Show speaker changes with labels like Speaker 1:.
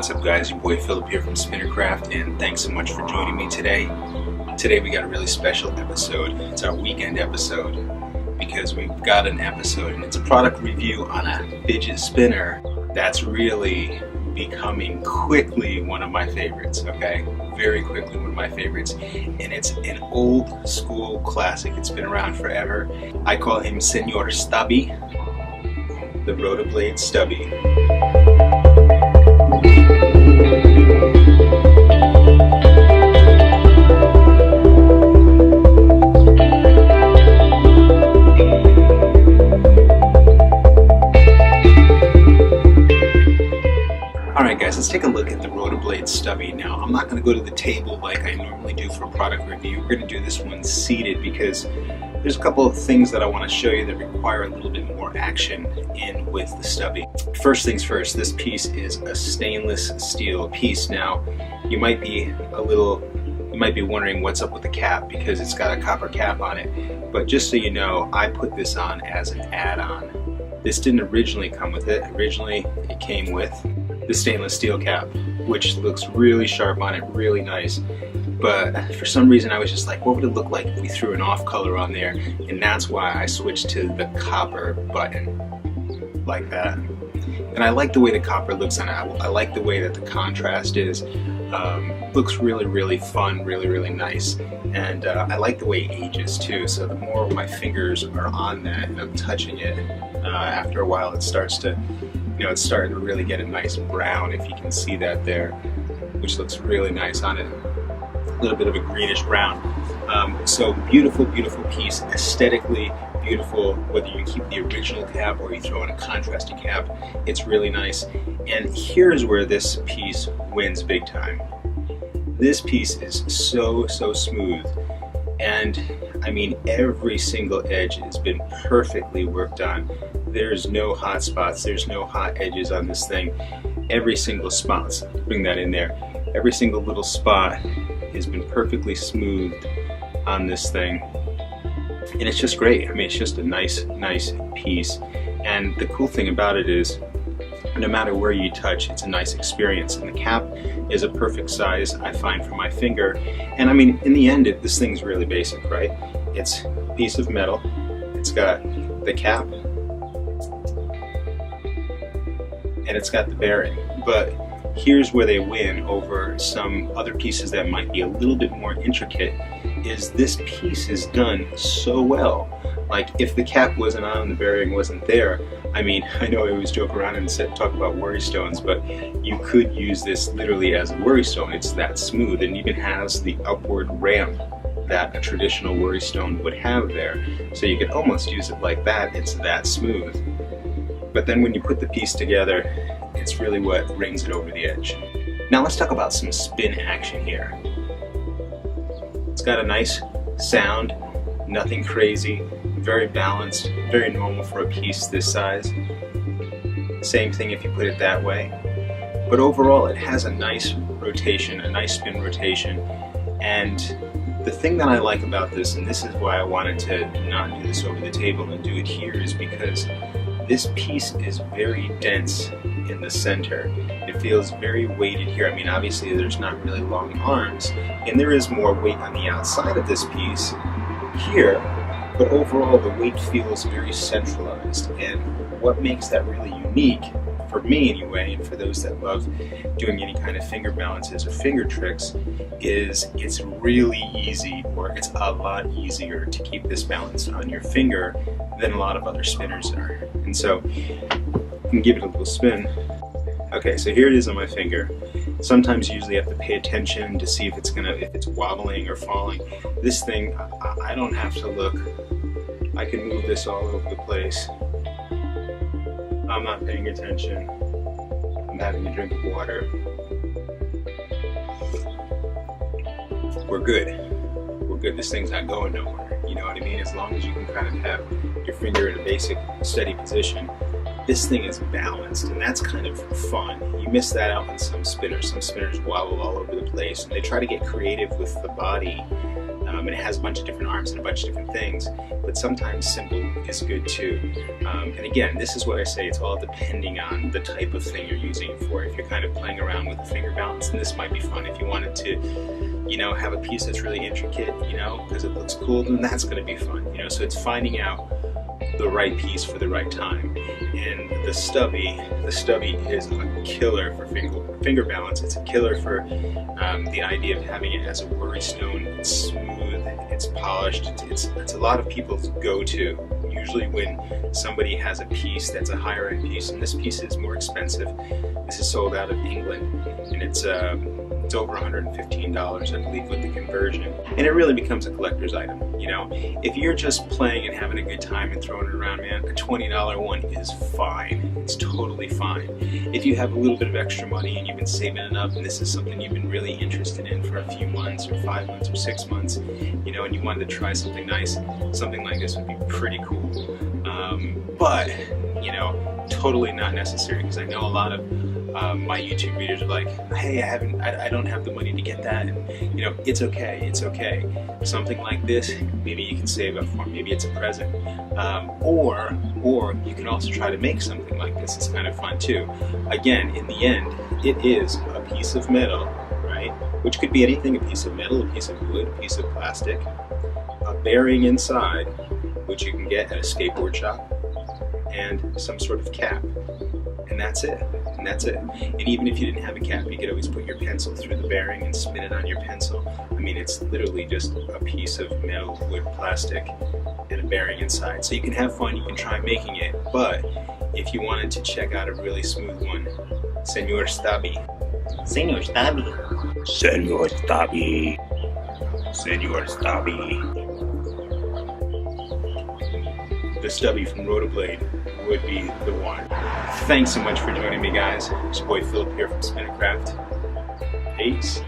Speaker 1: What's up guys, your boy Philip here from Spinnercraft, and thanks so much for joining me today. Today we got a really special episode. It's our weekend episode because we've got an episode and it's a product review on a fidget spinner that's really becoming quickly one of my favorites, okay? Very quickly one of my favorites. And it's an old school classic. It's been around forever. I call him Senor Stubby, the Rotoblade Stubby. Alright guys, let's take a look at the Rotoblade Stubby. Now, I'm not going to go to the table like I normally do for a product review. We're going to do this one seated because there's a couple of things that I want to show you that require a little bit more action in with the Stubby. First things first, this piece is a stainless steel piece. Now, you might be wondering what's up with the cap because it's got a copper cap on it. But just so you know, I put this on as an add-on. This didn't originally come with it. Originally, it came with the stainless steel cap, which looks really sharp on it, really nice. But for some reason I was just like, what would it look like if we threw an off color on there? And that's why I switched to the copper button, like that. And I like the way the copper looks on it. I like the way that the contrast is. Looks really, really fun, really, really nice. And I like the way it ages too. So the more my fingers are on that and I'm touching it, after a while it starts to, it's starting to really get a nice brown, if you can see that there, which looks really nice on it. A little bit of a greenish brown. So beautiful, beautiful piece, aesthetically beautiful, whether you keep the original cap or you throw in a contrasty cap, it's really nice. And here's where this piece wins big time. This piece is so smooth, and I mean every single edge has been perfectly worked on. There's no hot spots, there's no hot edges on this thing. Every single spot, bring that in there, every single little spot has been perfectly smoothed on this thing. And it's just great. I mean, it's just a nice piece. And the cool thing about it is, no matter where you touch, it's a nice experience. And the cap is a perfect size, I find, for my finger. And I mean, in the end, this thing's really basic, right? It's a piece of metal. It's got the cap, and it's got the bearing. But here's where they win over some other pieces that might be a little bit more intricate, is this piece is done so well. Like, if the cap wasn't on, the bearing wasn't there, I mean, I know I always joke around and talk about worry stones, but you could use this literally as a worry stone. It's that smooth, and even has the upward ramp that a traditional worry stone would have there. So you could almost use it like that. It's that smooth. But then when you put the piece together, it's really what brings it over the edge. Now let's talk about some spin action here. It's got a nice sound, nothing crazy, very balanced, very normal for a piece this size. Same thing if you put it that way. But overall it has a nice rotation, a nice spin rotation. And the thing that I like about this, and this is why I wanted to not do this over the table and do it here, is because this piece is very dense in the center. It feels very weighted here. I mean, obviously there's not really long arms, and there is more weight on the outside of this piece here, but overall the weight feels very centralized. And what makes that really unique, for me anyway, and for those that love doing any kind of finger balances or finger tricks, is it's really easy, or it's a lot easier to keep this balance on your finger than a lot of other spinners are. And so I can give it a little spin. Okay, so here it is on my finger. Sometimes you usually have to pay attention to see if it's wobbling or falling. This thing, I don't have to look. I can move this all over the place. I'm not paying attention. I'm having a drink of water. We're good. We're good. This thing's not going nowhere. You know what I mean? As long as you can kind of have your finger in a basic steady position, this thing is balanced, and that's kind of fun. You miss that out on some spinners. Some spinners wobble all over the place, and they try to get creative with the body It has a bunch of different arms and a bunch of different things, but sometimes simple is good too. And again, this is what I say, it's all depending on the type of thing you're using it for. If you're kind of playing around with the finger balance, then this might be fun. If you wanted to, you know, have a piece that's really intricate, you know, because it looks cool, then that's going to be fun, you know. So it's finding out the right piece for the right time. And the Stubby is a killer for finger balance. It's a killer for the idea of having it as a worry stone. It's smooth, it's polished, it's a lot of people's go-to. Usually when somebody has a piece that's a higher end piece, and this piece is more expensive. This is sold out of England, and it's over $115, I believe, with the conversion. And it really becomes a collector's item, you know. If you're just playing and having a good time and throwing it around, man, a $20 one is fine. It's totally fine. If you have a little bit of extra money and you've been saving enough, and this is something you've been really interested in for a few months or 5 months or 6 months, you know, and you wanted to try something nice, something like this would be pretty cool. But, you know, totally not necessary, because I know a lot of my YouTube readers are like, hey, I don't have the money to get that, and you know, it's okay, it's okay. Something like this, maybe you can save up for, maybe it's a present, or you can also try to make something like this. It's kind of fun too. Again, in the end, it is a piece of metal, right? Which could be anything: a piece of metal, a piece of wood, a piece of plastic, a bearing inside, which you can get at a skateboard shop, and some sort of cap. And that's it. And that's it. And even if you didn't have a cap, you could always put your pencil through the bearing and spin it on your pencil. I mean, it's literally just a piece of metal, wood, plastic, and a bearing inside. So you can have fun, you can try making it, but if you wanted to check out a really smooth one, Senor Stubby. Senor Stubby. Senor Stubby. Senor Stubby. The Stubby from Rotoblade would be the one. Thanks so much for joining me, guys. It's your boy Philip here from Spinnercraft. Peace.